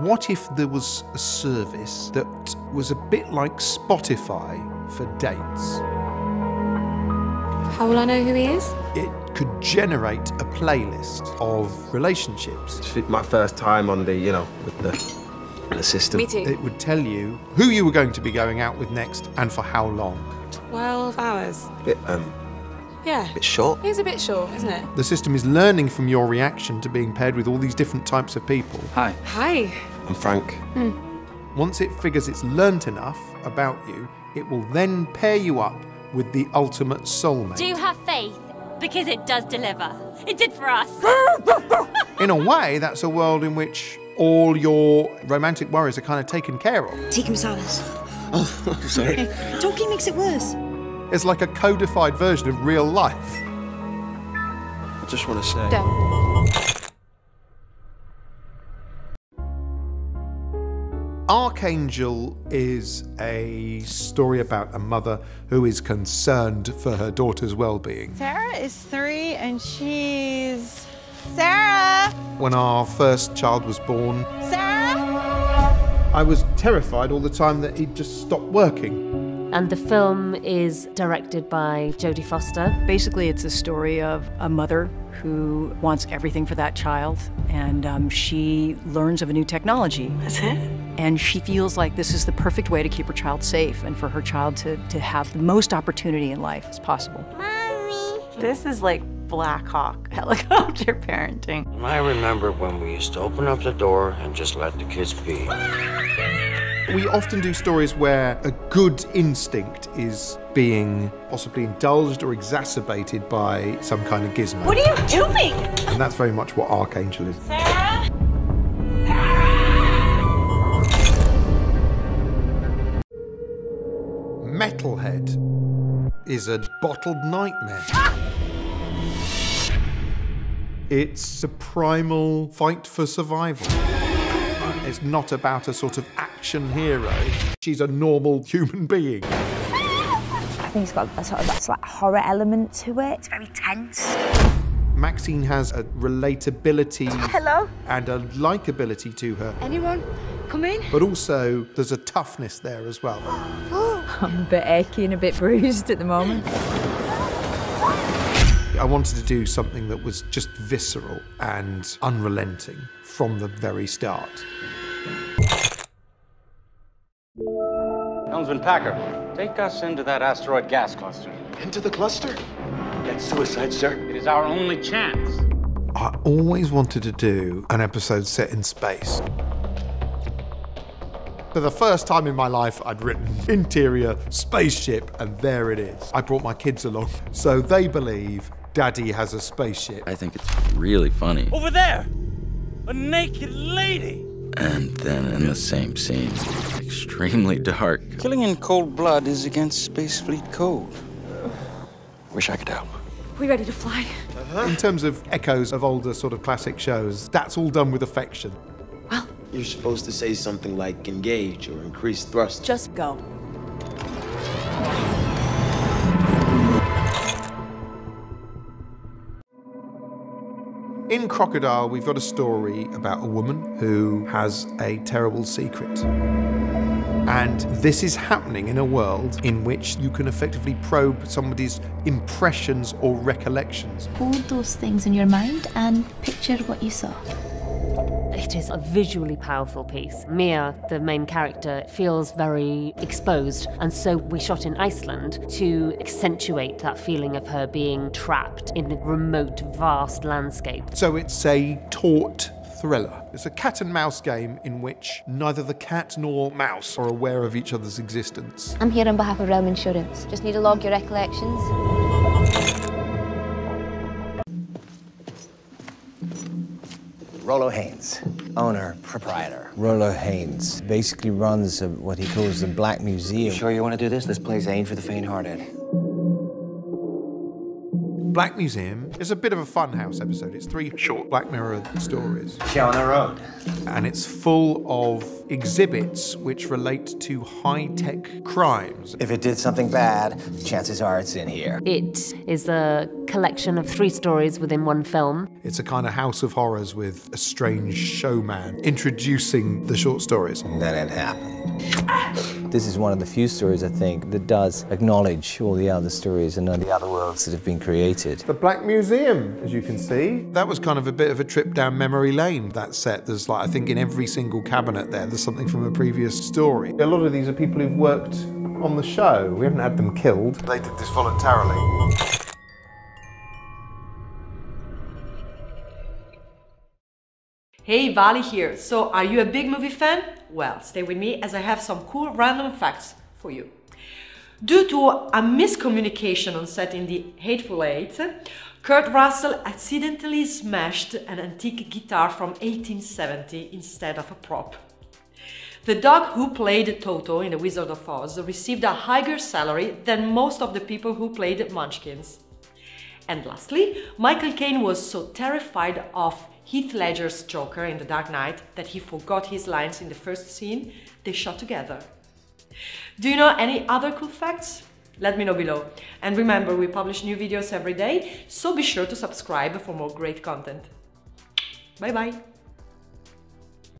What if there was a service that was a bit like Spotify for dates? How will I know who he is? It could generate a playlist of relationships. It's my first time on the, with the system. Me too. It would tell you who you were going to be going out with next and for how long. 12 hours. Yeah. Bit short. It is a bit short, isn't it? The system is learning from your reaction to being paired with all these different types of people. Hi. Hi. I'm Frank. Once it figures it's learnt enough about you, it will then pair you up with the ultimate soulmate. Do have faith, because it does deliver. It did for us. In a way, that's a world in which all your romantic worries are kind of taken care of. Tikka masalas. Oh, sorry. Talking makes it worse. It's like a codified version of real life. I just want to say... Don't. Archangel is a story about a mother who is concerned for her daughter's well-being. Sarah is 3 and she's... Sarah! When our first child was born, Sarah! I was terrified all the time that he'd just stop working. And the film is directed by Jodie Foster. Basically, it's a story of a mother who wants everything for that child, and she learns of a new technology. That's it? And she feels like this is the perfect way to keep her child safe and for her child to have the most opportunity in life as possible. Mommy! This is like Black Hawk helicopter parenting. I remember when we used to open up the door and just let the kids be. We often do stories where a good instinct is being possibly indulged or exacerbated by some kind of gizmo. What are you doing? And that's very much what Archangel is. Sarah! Metalhead is a bottled nightmare. It's a primal fight for survival. It's not about a sort of action hero. She's a normal human being. I think it's got a sort of that slight horror element to it. It's very tense. Maxine has a relatability Hello? and a likability to her. Anyone? Come in. But also, there's a toughness there as well. I'm a bit achy and a bit bruised at the moment. I wanted to do something that was just visceral and unrelenting from the very start. Helmsman Packer, take us into that asteroid gas cluster. Into the cluster? That's suicide, sir. It is our only chance. I always wanted to do an episode set in space. For the first time in my life, I'd written interior spaceship, and there it is. I brought my kids along, so they believe Daddy has a spaceship. I think it's really funny. Over there! A naked lady! And then in the same scene, extremely dark. Killing in cold blood is against Space Fleet code. Wish I could help. We ready to fly? In terms of echoes of older sort of classic shows, that's all done with affection. Well, You're supposed to say something like engage or increase thrust. Just go. In Crocodile, we've got a story about a woman who has a terrible secret. And this is happening in a world in which you can effectively probe somebody's impressions or recollections. Hold those things in your mind and picture what you saw. It is a visually powerful piece. Mia, the main character, feels very exposed, and so we shot in Iceland to accentuate that feeling of her being trapped in a remote, vast landscape. So it's a taut thriller. It's a cat and mouse game in which neither the cat nor mouse are aware of each other's existence. I'm here on behalf of Realm Insurance. Just need to log your recollections. Rollo Haynes, owner, proprietor. Rollo Haynes basically runs what he calls the Black Museum. You sure you want to do this? This place ain't for the faint-hearted. Black Museum is a bit of a funhouse episode. It's 3 short Black Mirror stories. Show on the road. And it's full of exhibits which relate to high-tech crimes. If it did something bad, chances are it's in here. It is a collection of 3 stories within one film. It's a kind of house of horrors with a strange showman introducing the short stories. And then it happened. This is one of the few stories, I think, that does acknowledge all the other stories and the other worlds that have been created. The Black Museum, as you can see. That was kind of a bit of a trip down memory lane, that set. There's like, I think in every single cabinet there's something from a previous story. A lot of these are people who've worked on the show. We haven't had them killed. They did this voluntarily. Hey, Vali here. So, are you a big movie fan? Well, stay with me as I have some cool random facts for you. Due to a miscommunication on set in The Hateful Eight, Kurt Russell accidentally smashed an antique guitar from 1870 instead of a prop. The dog who played Toto in The Wizard of Oz received a higher salary than most of the people who played Munchkins. And lastly, Michael Caine was so terrified of Heath Ledger's Joker in The Dark Knight that he forgot his lines in the first scene they shot together. Do you know any other cool facts? Let me know below. And remember, we publish new videos every day, so be sure to subscribe for more great content. Bye bye!